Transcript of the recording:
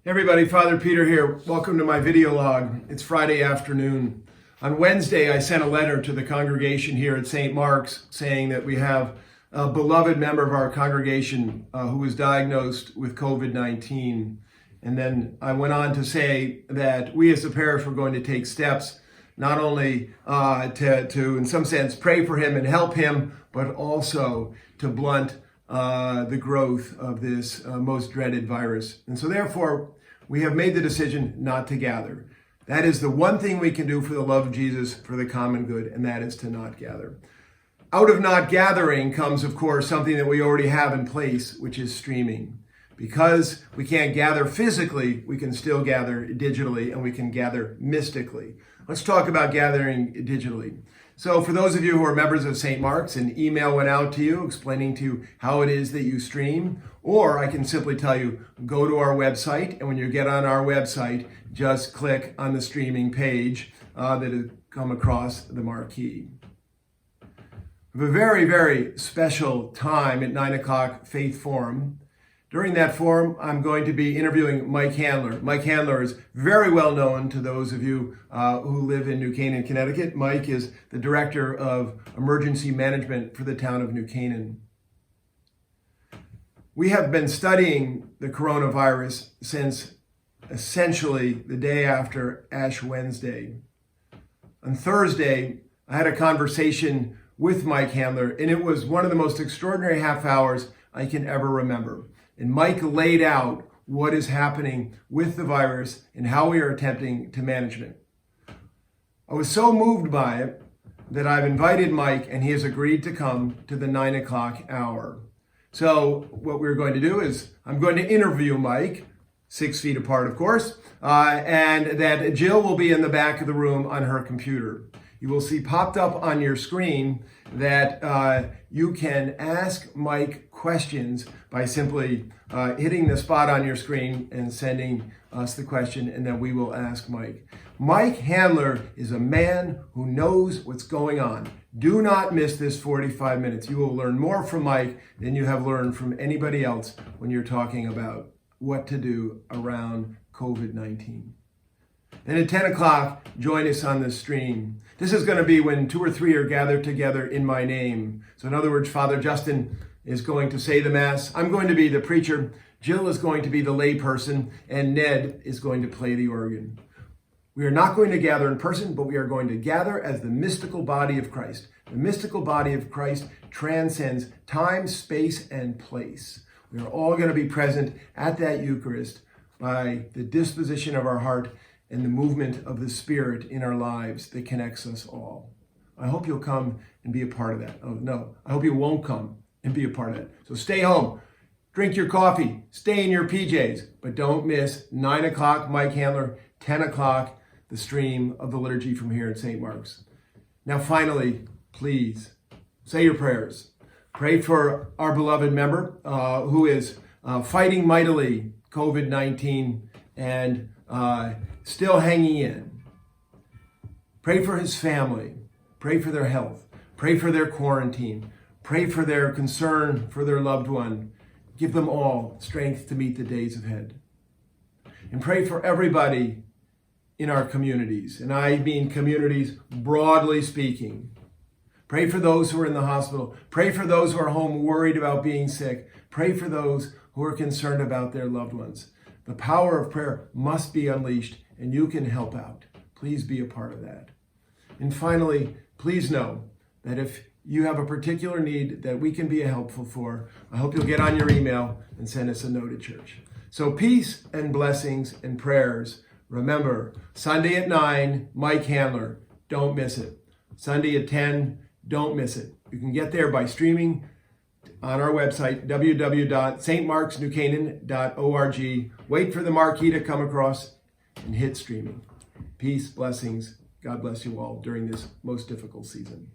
Hey everybody, Father Peter here. Welcome to my video log. It's Friday afternoon. On Wednesday, I sent a letter to the congregation here at St. Mark's saying that we have a beloved member of our congregation who was diagnosed with COVID-19. And then I went on to say that we as a parish were going to take steps not only to, in some sense, pray for him and help him, but also to blunt the growth of this most dreaded virus. And so therefore, we have made the decision not to gather. That is the one thing we can do for the love of Jesus, for the common good, and that is to not gather. Out of not gathering comes, of course, something that we already have in place, which is streaming. Because we can't gather physically, we can still gather digitally, and we can gather mystically. Let's talk about gathering digitally. So for those of you who are members of St. Mark's, an email went out to you explaining to you how it is that you stream, or I can simply tell you, go to our website, and when you get on our website, just click on the streaming page that has come across the marquee. We have a very, very special time at 9 o'clock Faith Forum. During that forum, I'm going to be interviewing Mike Handler. Mike Handler is very well known to those of you who live in New Canaan, Connecticut. Mike is the Director of Emergency Management for the town of New Canaan. We have been studying the coronavirus since essentially the day after Ash Wednesday. On Thursday, I had a conversation with Mike Handler, and it was one of the most extraordinary half hours I can ever remember. And Mike laid out what is happening with the virus and how we are attempting to manage it. I was so moved by it that I've invited Mike, and he has agreed to come to the 9 o'clock hour. So what we're going to do is I'm going to interview Mike, 6 feet apart, of course, and that Jill will be in the back of the room on her computer. You will see popped up on your screen that you can ask Mike questions by simply hitting the spot on your screen and sending us the question, and then we will ask Mike. Mike Handler is a man who knows what's going on. Do not miss this 45 minutes. You will learn more from Mike than you have learned from anybody else when you're talking about what to do around COVID-19. And at 10 o'clock, join us on the stream. This is going to be when 2 or 3 are gathered together in my name. So in other words, Father Justin is going to say the Mass. I'm going to be the preacher. Jill is going to be the lay person. And Ned is going to play the organ. We are not going to gather in person, but we are going to gather as the mystical body of Christ. The mystical body of Christ transcends time, space, and place. We are all going to be present at that Eucharist by the disposition of our heart and the movement of the Spirit in our lives that connects us all. I hope you'll come and be a part of that. Oh, no, I hope you won't come and be a part of it. So stay home, drink your coffee, stay in your PJs, but don't miss 9 o'clock Mike Handler, 10 o'clock the stream of the liturgy from here at St. Mark's. Now finally, please say your prayers. Pray for our beloved member who is fighting mightily COVID-19 and still hanging in. Pray for his family. Pray for their health. Pray for their quarantine. Pray for their concern for their loved one. Give them all strength to meet the days ahead. And pray for everybody in our communities. And I mean communities broadly speaking. Pray for those who are in the hospital. Pray for those who are home worried about being sick. Pray for those who are concerned about their loved ones. The power of prayer must be unleashed, and you can help out. Please be a part of that. And finally, please know that if you have a particular need that we can be helpful for, I hope you'll get on your email and send us a note at church. So peace and blessings and prayers. Remember, Sunday at 9, Mike Handler. Don't miss it. Sunday at 10, don't miss it. You can get there by streaming on our website, www.stmarksnewcanaan.org. Wait for the marquee to come across and hit streaming. Peace, blessings. God bless you all during this most difficult season.